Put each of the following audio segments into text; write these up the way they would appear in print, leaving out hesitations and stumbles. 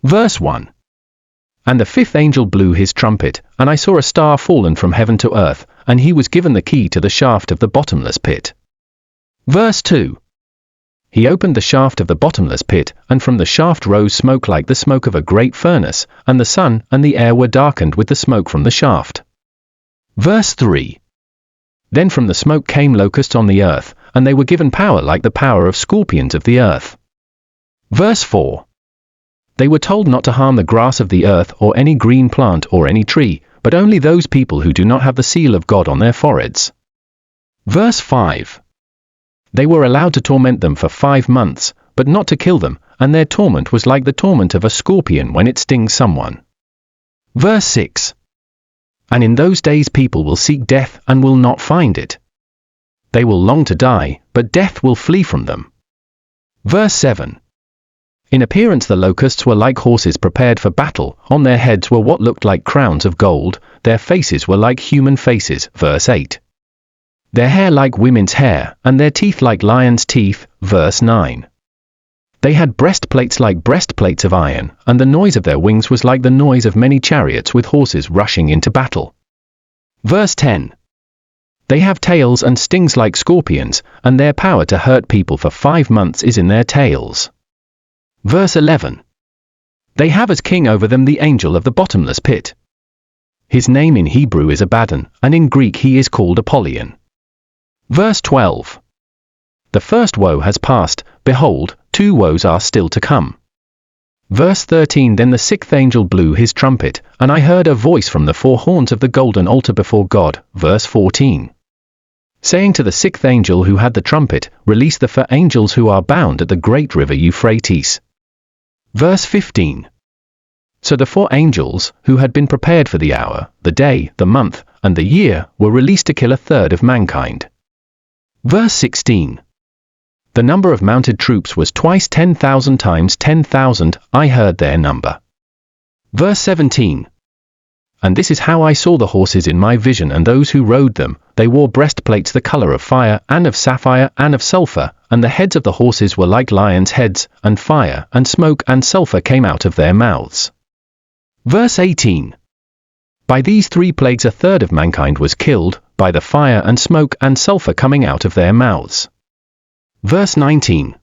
Verse 1. And the fifth angel blew his trumpet, and I saw a star fallen from heaven to earth, and he was given the key to the shaft of the bottomless pit. Verse 2. He opened the shaft of the bottomless pit, and from the shaft rose smoke like the smoke of a great furnace, and the sun and the air were darkened with the smoke from the shaft. Verse 3. Then from the smoke came locusts on the earth, and they were given power like the power of scorpions of the earth. Verse 4. They were told not to harm the grass of the earth or any green plant or any tree, but only those people who do not have the seal of God on their foreheads. Verse 5. They were allowed to torment them for 5 months, but not to kill them, and their torment was like the torment of a scorpion when it stings someone. Verse 6. And in those days people will seek death and will not find it. They will long to die, but death will flee from them. Verse 7. In appearance the locusts were like horses prepared for battle, on their heads were what looked like crowns of gold, their faces were like human faces. Verse 8. Their hair like women's hair, and their teeth like lions' teeth. Verse 9. They had breastplates like breastplates of iron, and the noise of their wings was like the noise of many chariots with horses rushing into battle. Verse 10. They have tails and stings like scorpions, and their power to hurt people for 5 months is in their tails. Verse 11. They have as king over them the angel of the bottomless pit. His name in Hebrew is Abaddon, and in Greek he is called Apollyon. Verse 12. The first woe has passed, behold, 2 woes are still to come. Verse 13. Then the 6th angel blew his trumpet, and I heard a voice from the 4 horns of the golden altar before God. Verse 14. Saying to the 6th angel who had the trumpet, release the 4 angels who are bound at the great river Euphrates. Verse 15. So the 4 angels, who had been prepared for the hour, the day, the month, and the year, were released to kill 1/3 of mankind. Verse 16. The number of mounted troops was twice 10,000 times 10,000, I heard their number. Verse 17. And this is how I saw the horses in my vision and those who rode them, they wore breastplates the color of fire, and of sapphire, and of sulfur, and the heads of the horses were like lions' heads, and fire, and smoke, and sulfur came out of their mouths. Verse 18. By these 3 plagues 1/3 of mankind was killed, by the fire and smoke and sulfur coming out of their mouths. Verse 19.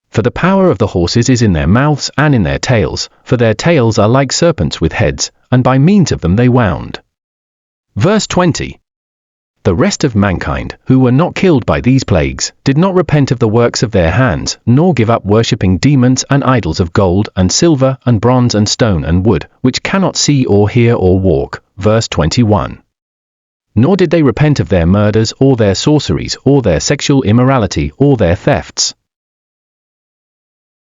For the power of the horses is in their mouths and in their tails, for their tails are like serpents with heads, and by means of them they wound. Verse 20. The rest of mankind, who were not killed by these plagues, did not repent of the works of their hands, nor give up worshipping demons and idols of gold and silver and bronze and stone and wood, which cannot see or hear or walk. Verse 21. Nor did they repent of their murders or their sorceries or their sexual immorality or their thefts.